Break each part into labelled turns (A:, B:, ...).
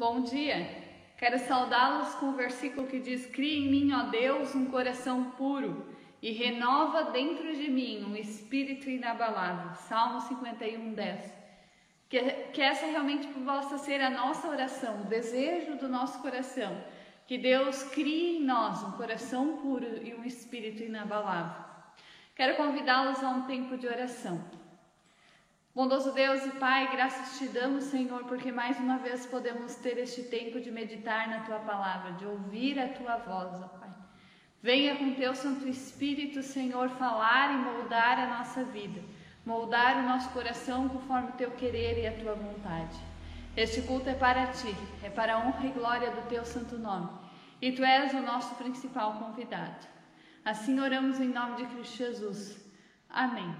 A: Bom dia! Quero saudá-los com o versículo que diz: Cria em mim, ó Deus, um coração puro e renova dentro de mim um espírito inabalável. Salmo 51, 10. Que essa realmente possa ser a nossa oração, o desejo do nosso coração. Que Deus crie em nós um coração puro e um espírito inabalável. Quero convidá-los a um tempo de oração. Bondoso Deus e Pai, graças te damos, Senhor, porque mais uma vez podemos ter este tempo de meditar na Tua Palavra, de ouvir a Tua voz, ó Pai. Venha com Teu Santo Espírito, Senhor, falar e moldar a nossa vida, moldar o nosso coração conforme o Teu querer e a Tua vontade. Este culto é para Ti, é para a honra e glória do Teu Santo Nome, e Tu és o nosso principal convidado. Assim oramos em nome de Cristo Jesus. Amém.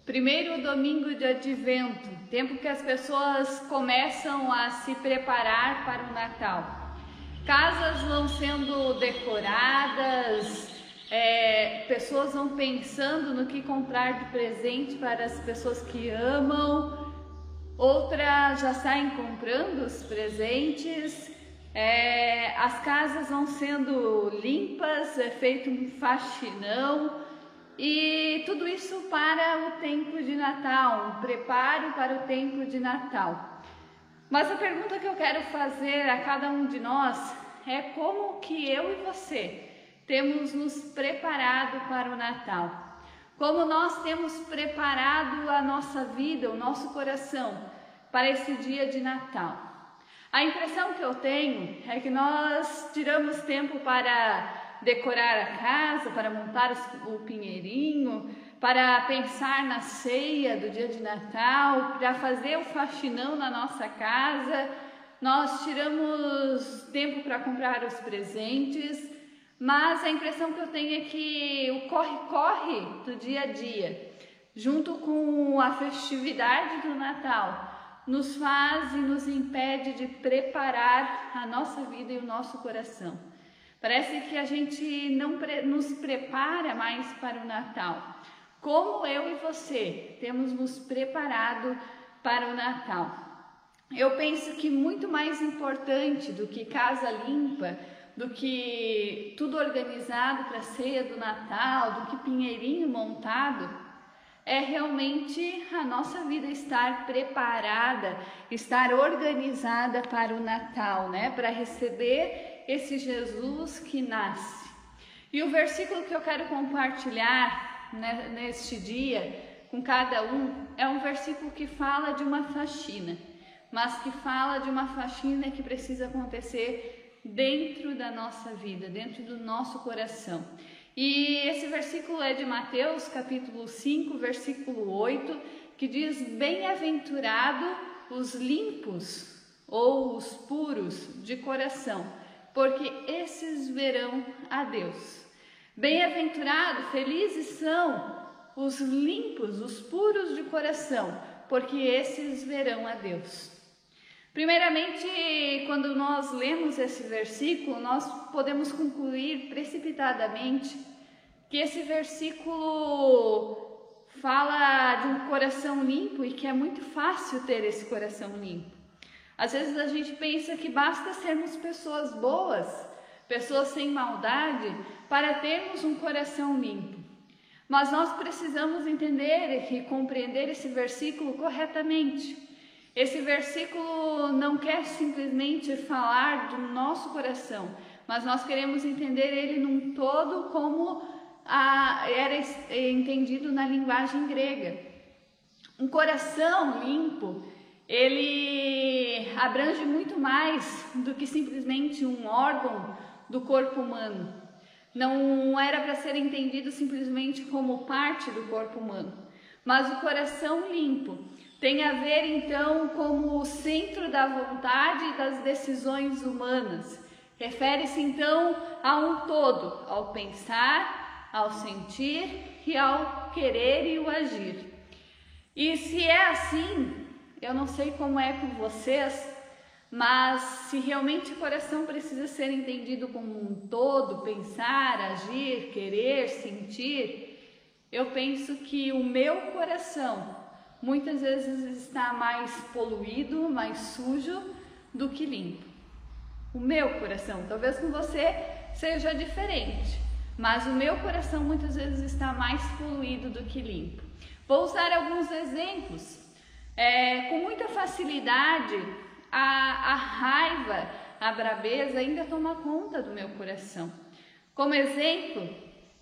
A: Primeiro domingo de Advento, tempo que as pessoas começam a se preparar para o Natal. Casas vão sendo decoradas, pessoas vão pensando no que comprar de presente para as pessoas que amam, outras já saem comprando os presentes, as casas vão sendo limpas, é feito um faxinão. E tudo isso para o tempo de Natal, um preparo para o tempo de Natal. Mas a pergunta que eu quero fazer a cada um de nós é como que eu e você temos nos preparado para o Natal? Como nós temos preparado a nossa vida, o nosso coração para esse dia de Natal? A impressão que eu tenho é que nós tiramos tempo para decorar a casa, para montar o pinheirinho, para pensar na ceia do dia de Natal, para fazer o faxinão na nossa casa. Nós tiramos tempo para comprar os presentes, mas a impressão que eu tenho é que o corre-corre do dia a dia junto com a festividade do Natal, nos faz e nos impede de preparar a nossa vida e o nosso coração. Parece que a gente não nos prepara mais para o Natal. Como eu e você temos nos preparado para o Natal? Eu penso que muito mais importante do que casa limpa, do que tudo organizado para a ceia do Natal, do que pinheirinho montado, é realmente a nossa vida estar preparada, estar organizada para o Natal, né? Para receber esse Jesus que nasce. E o versículo que eu quero compartilhar, né, neste dia com cada um é um versículo que fala de uma faxina, mas que fala de uma faxina que precisa acontecer dentro da nossa vida, dentro do nosso coração. E esse versículo é de Mateus, capítulo 5, versículo 8, que diz: bem-aventurado os limpos ou os puros de coração, porque esses verão a Deus. Bem-aventurado, felizes são os limpos, os puros de coração, porque esses verão a Deus. Primeiramente, quando nós lemos esse versículo, nós podemos concluir precipitadamente que esse versículo fala de um coração limpo e que é muito fácil ter esse coração limpo. Às vezes a gente pensa que basta sermos pessoas boas, pessoas sem maldade, para termos um coração limpo. Mas nós precisamos entender e compreender esse versículo corretamente. Esse versículo não quer simplesmente falar do nosso coração, mas nós queremos entender ele num todo como era entendido na linguagem grega. Um coração limpo, ele abrange muito mais do que simplesmente um órgão do corpo humano. Não era para ser entendido simplesmente como parte do corpo humano, mas o coração limpo tem a ver então como o centro da vontade e das decisões humanas. Refere-se então a um todo, ao pensar, ao sentir e ao querer e o agir. E se é assim, eu não sei como é com vocês, mas se realmente o coração precisa ser entendido como um todo, pensar, agir, querer, sentir, eu penso que o meu coração muitas vezes está mais poluído, mais sujo do que limpo. O meu coração, talvez com você seja diferente, mas o meu coração muitas vezes está mais poluído do que limpo. Vou usar alguns exemplos. Com muita facilidade, a raiva, a brabeza ainda toma conta do meu coração. Como exemplo,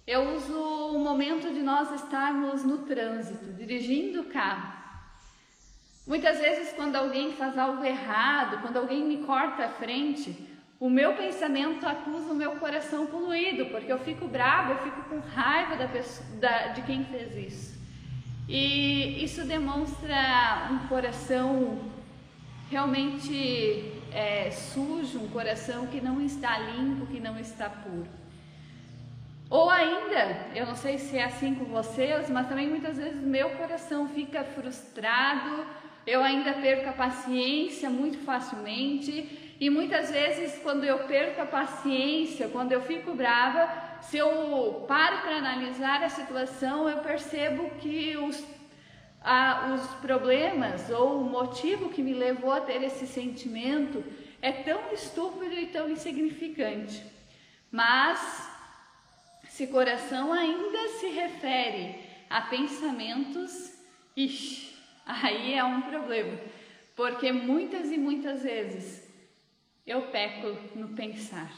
A: eu uso o momento de nós estarmos no trânsito, dirigindo o carro. Muitas vezes, quando alguém faz algo errado, quando alguém me corta a frente, o meu pensamento acusa o meu coração poluído, porque eu fico brava, eu fico com raiva de quem fez isso. E isso demonstra um coração realmente sujo, um coração que não está limpo, que não está puro. Ou ainda, eu não sei se é assim com vocês, mas também muitas vezes meu coração fica frustrado, eu ainda perco a paciência muito facilmente, e muitas vezes quando eu perco a paciência, quando eu fico brava, se eu paro para analisar a situação, eu percebo que os problemas ou o motivo que me levou a ter esse sentimento é tão estúpido e tão insignificante. Mas se coração ainda se refere a pensamentos, aí é um problema, porque muitas e muitas vezes eu peco no pensar,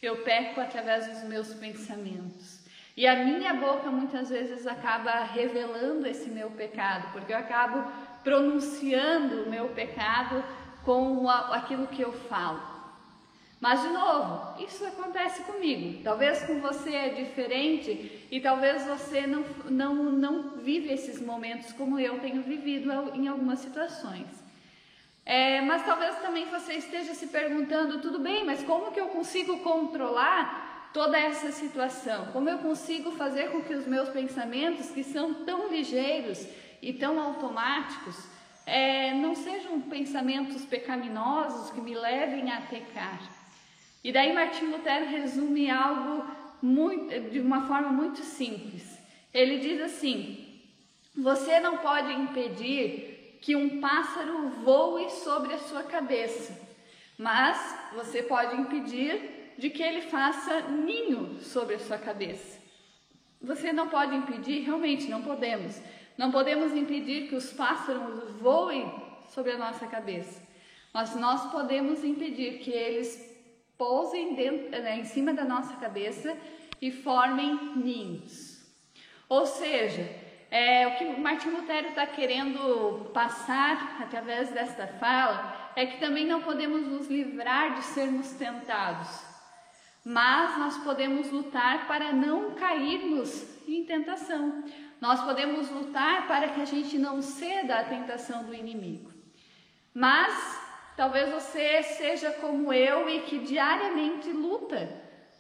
A: eu peco através dos meus pensamentos, e a minha boca muitas vezes acaba revelando esse meu pecado, porque eu acabo pronunciando o meu pecado com aquilo que eu falo. Mas, de novo, isso acontece comigo. Talvez com você é diferente e talvez você não vive esses momentos como eu tenho vivido em algumas situações. Mas talvez também você esteja se perguntando, tudo bem, mas como que eu consigo controlar toda essa situação? Como eu consigo fazer com que os meus pensamentos, que são tão ligeiros e tão automáticos, não sejam pensamentos pecaminosos que me levem a pecar? E daí Martinho Lutero resume algo de uma forma muito simples. Ele diz assim: você não pode impedir que um pássaro voe sobre a sua cabeça, mas você pode impedir de que ele faça ninho sobre a sua cabeça. Você não pode impedir, realmente não podemos. Não podemos impedir que os pássaros voem sobre a nossa cabeça, mas nós podemos impedir que eles pousem em cima da nossa cabeça e formem ninhos. Ou seja, o que Martinho Lutero está querendo passar através desta fala é que também não podemos nos livrar de sermos tentados, mas nós podemos lutar para não cairmos em tentação. Nós podemos lutar para que a gente não ceda à tentação do inimigo. Mas talvez você seja como eu e que diariamente luta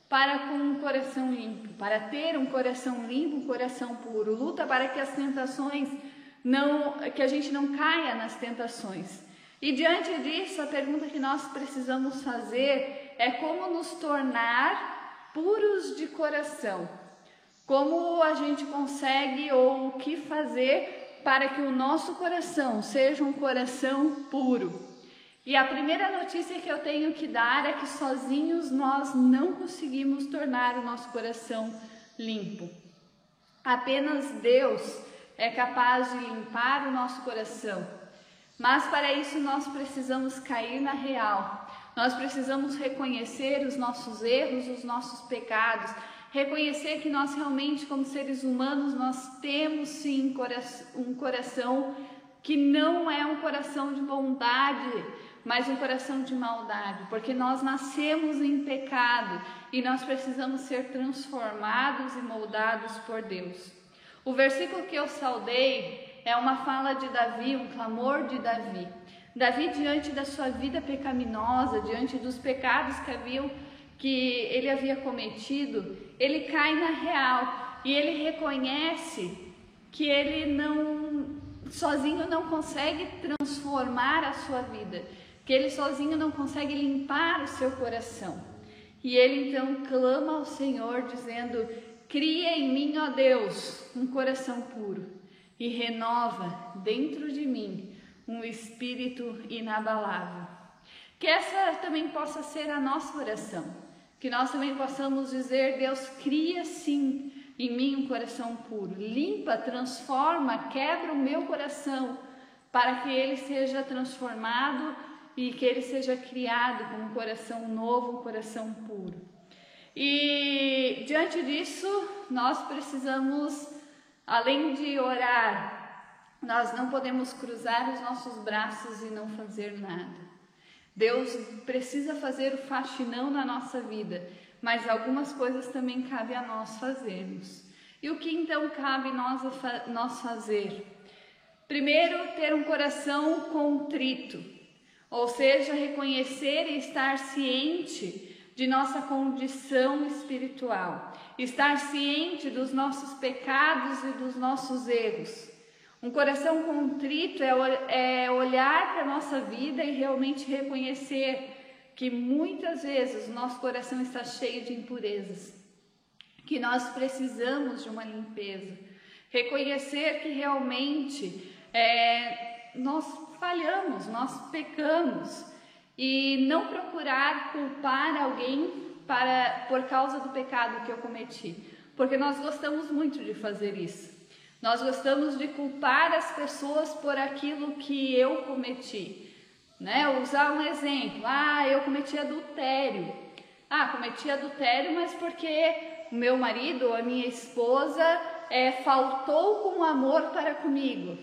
A: para com um coração limpo, para ter um coração limpo, um coração puro. Luta para que as tentações que a gente não caia nas tentações. E diante disso, a pergunta que nós precisamos fazer é como nos tornar puros de coração. Como a gente consegue ou o que fazer para que o nosso coração seja um coração puro. E a primeira notícia que eu tenho que dar é que sozinhos nós não conseguimos tornar o nosso coração limpo. Apenas Deus é capaz de limpar o nosso coração. Mas para isso nós precisamos cair na real. Nós precisamos reconhecer os nossos erros, os nossos pecados. Reconhecer que nós realmente, como seres humanos, nós temos sim um coração que não é um coração de bondade, mas um coração de maldade, porque nós nascemos em pecado e nós precisamos ser transformados e moldados por Deus. O versículo que eu saudei é uma fala de Davi, um clamor de Davi. Davi, diante da sua vida pecaminosa, diante dos pecados que ele havia cometido, ele cai na real e ele reconhece que ele sozinho não consegue transformar a sua vida, que ele sozinho não consegue limpar o seu coração. E ele então clama ao Senhor dizendo: cria em mim, ó Deus, um coração puro e renova dentro de mim um espírito inabalável. Que essa também possa ser a nossa oração, que nós também possamos dizer: Deus, cria sim em mim um coração puro, limpa, transforma, quebra o meu coração, para que ele seja transformado e que ele seja criado com um coração novo, um coração puro. E diante disso, nós precisamos, além de orar, nós não podemos cruzar os nossos braços e não fazer nada. Deus precisa fazer o faxinão na nossa vida, mas algumas coisas também cabe a nós fazermos. E o que então cabe nós fazer? Primeiro, ter um coração contrito, ou seja, reconhecer e estar ciente de nossa condição espiritual, estar ciente dos nossos pecados e dos nossos erros. Um coração contrito é olhar para a nossa vida e realmente reconhecer que muitas vezes o nosso coração está cheio de impurezas, que nós precisamos de uma limpeza. Reconhecer que realmente nós falhamos, nós pecamos, e não procurar culpar alguém por causa do pecado que eu cometi, porque nós gostamos muito de fazer isso. Nós gostamos de culpar as pessoas por aquilo que eu cometi, né? Usar um exemplo: eu cometi adultério. Cometi adultério, mas porque o meu marido ou a minha esposa faltou com amor para comigo,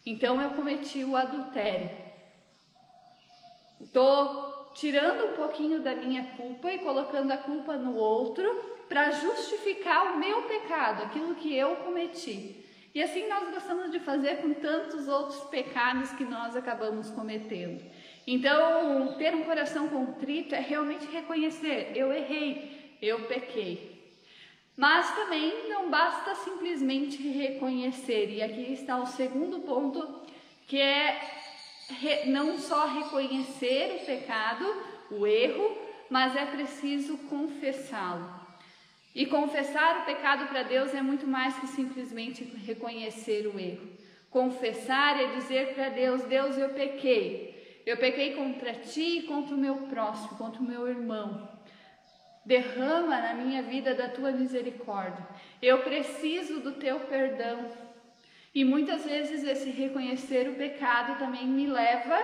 A: então eu cometi o adultério. Estou tirando um pouquinho da minha culpa e colocando a culpa no outro para justificar o meu pecado, aquilo que eu cometi. E assim nós gostamos de fazer com tantos outros pecados que nós acabamos cometendo. Então, ter um coração contrito é realmente reconhecer: eu errei, eu pequei. Mas também não basta simplesmente reconhecer, e aqui está o segundo ponto, que é não só reconhecer o pecado, o erro, mas é preciso confessá-lo. E confessar o pecado para Deus é muito mais que simplesmente reconhecer o erro. Confessar é dizer para Deus: Deus, eu pequei contra ti e contra o meu próximo, contra o meu irmão. Derrama na minha vida da tua misericórdia. Eu preciso do teu perdão. E muitas vezes esse reconhecer o pecado também me leva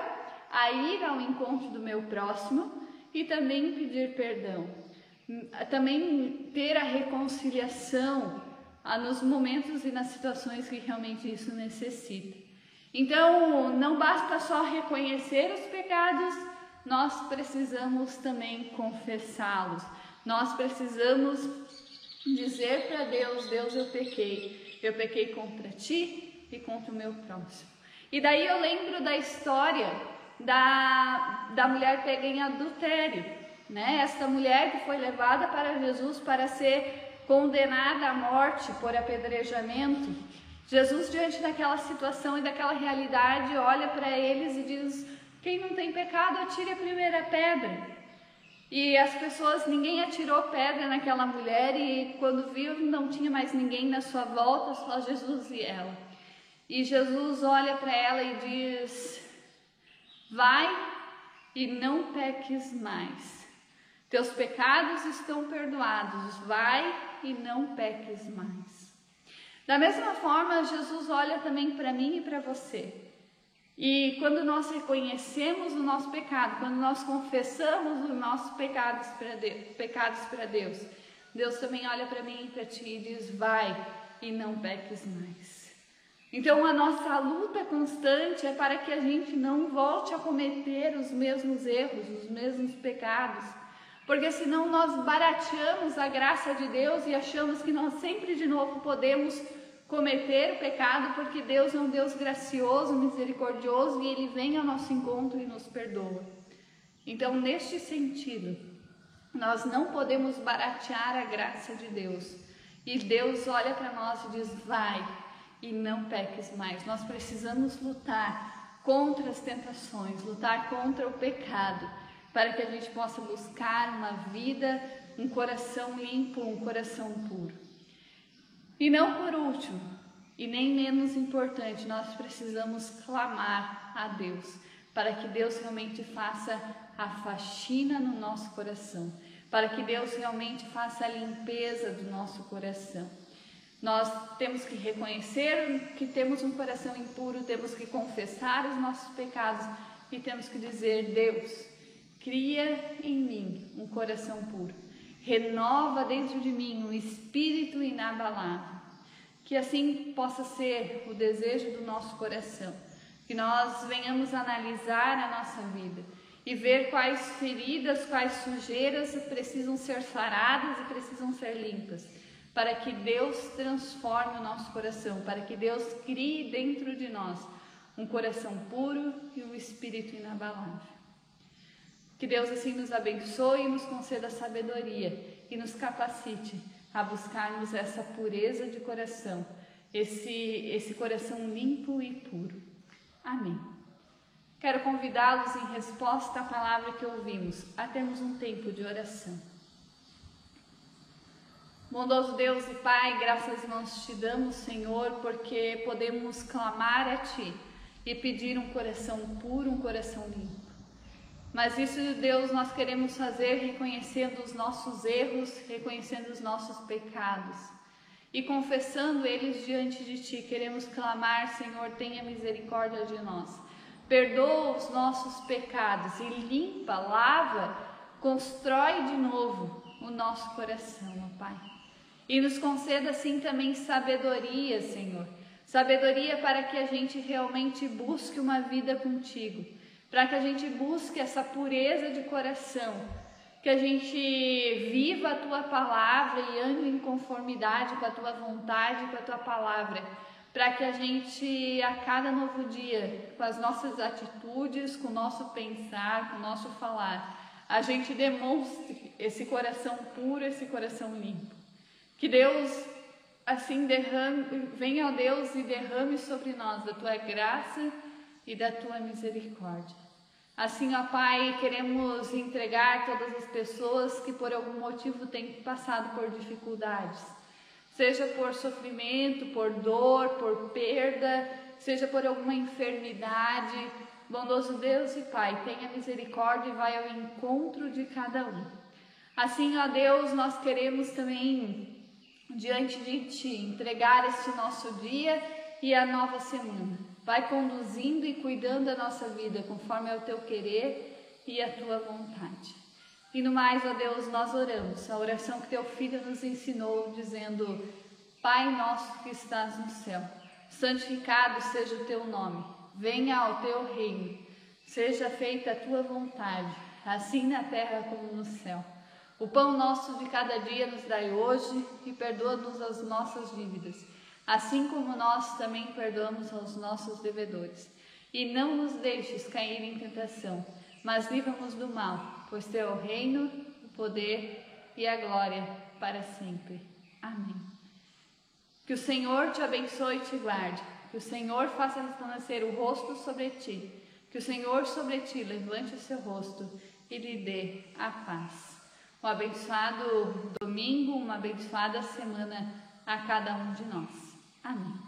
A: a ir ao encontro do meu próximo e também pedir perdão. Também ter a reconciliação nos momentos e nas situações que realmente isso necessita. Então, não basta só reconhecer os pecados, nós precisamos também confessá-los. Nós precisamos dizer para Deus: Deus, eu pequei contra ti e contra o meu próximo. E daí eu lembro da história da mulher pega em adultério, né? Esta mulher que foi levada para Jesus para ser condenada à morte por apedrejamento. Jesus, diante daquela situação e daquela realidade, olha para eles e diz: quem não tem pecado, atire a primeira pedra. E as pessoas, ninguém atirou pedra naquela mulher, e quando viu, não tinha mais ninguém na sua volta, só Jesus e ela. E Jesus olha para ela e diz: vai e não peques mais. Teus pecados estão perdoados, vai e não peques mais. Da mesma forma, Jesus olha também para mim e para você. E quando nós reconhecemos o nosso pecado, quando nós confessamos os nossos pecados para Deus, Deus também olha para mim e para ti e diz: vai e não peques mais. Então a nossa luta constante é para que a gente não volte a cometer os mesmos erros, os mesmos pecados, porque senão nós barateamos a graça de Deus e achamos que nós sempre de novo podemos cometer o pecado, porque Deus é um Deus gracioso, misericordioso, e Ele vem ao nosso encontro e nos perdoa. Então, neste sentido, nós não podemos baratear a graça de Deus. E Deus olha para nós e diz: vai e não peques mais. Nós precisamos lutar contra as tentações, lutar contra o pecado, para que a gente possa buscar uma vida, um coração limpo, um coração puro. E não por último, e nem menos importante, nós precisamos clamar a Deus, para que Deus realmente faça a faxina no nosso coração, para que Deus realmente faça a limpeza do nosso coração. Nós temos que reconhecer que temos um coração impuro, temos que confessar os nossos pecados e temos que dizer: Deus, cria em mim um coração puro. Renova dentro de mim um espírito inabalável. Que assim possa ser o desejo do nosso coração. Que nós venhamos analisar a nossa vida e ver quais feridas, quais sujeiras precisam ser saradas e precisam ser limpas. Para que Deus transforme o nosso coração, para que Deus crie dentro de nós um coração puro e um espírito inabalável. Que Deus assim nos abençoe e nos conceda sabedoria e nos capacite a buscarmos essa pureza de coração, esse coração limpo e puro. Amém. Quero convidá-los, em resposta à palavra que ouvimos, a termos um tempo de oração. Bondoso Deus e Pai, graças nós te damos, Senhor, porque podemos clamar a Ti e pedir um coração puro, um coração limpo. Mas isso, Deus, nós queremos fazer reconhecendo os nossos erros, reconhecendo os nossos pecados e confessando eles diante de Ti. Queremos clamar: Senhor, tenha misericórdia de nós. Perdoa os nossos pecados e limpa, lava, constrói de novo o nosso coração, ó Pai. E nos conceda assim também sabedoria, Senhor. Sabedoria para que a gente realmente busque uma vida contigo, para que a gente busque essa pureza de coração, que a gente viva a Tua palavra e ande em conformidade com a Tua vontade, com a Tua palavra, para que a gente, a cada novo dia, com as nossas atitudes, com o nosso pensar, com o nosso falar, a gente demonstre esse coração puro, esse coração limpo. Que Deus assim venha, ó Deus, e derrame sobre nós da tua graça e da tua misericórdia. Assim, ó Pai, queremos entregar todas as pessoas que por algum motivo têm passado por dificuldades, seja por sofrimento, por dor, por perda, seja por alguma enfermidade. Bondoso Deus e Pai, tenha misericórdia e vai ao encontro de cada um. Assim, ó Deus, nós queremos também, diante de Ti, entregar este nosso dia e a nova semana. Vai conduzindo e cuidando da nossa vida, conforme é o Teu querer e a Tua vontade. E no mais, ó Deus, nós oramos a oração que Teu Filho nos ensinou, dizendo: Pai nosso que estás no céu, santificado seja o Teu nome, venha ao Teu reino, seja feita a Tua vontade, assim na terra como no céu. O pão nosso de cada dia nos dai hoje e perdoa-nos as nossas dívidas, assim como nós também perdoamos aos nossos devedores. E não nos deixes cair em tentação, mas livra-nos do mal, pois Teu é o reino, o poder e a glória para sempre. Amém. Que o Senhor te abençoe e te guarde, que o Senhor faça resplandecer o rosto sobre ti, que o Senhor sobre ti levante o seu rosto e lhe dê a paz. Um abençoado domingo, uma abençoada semana a cada um de nós. Amém.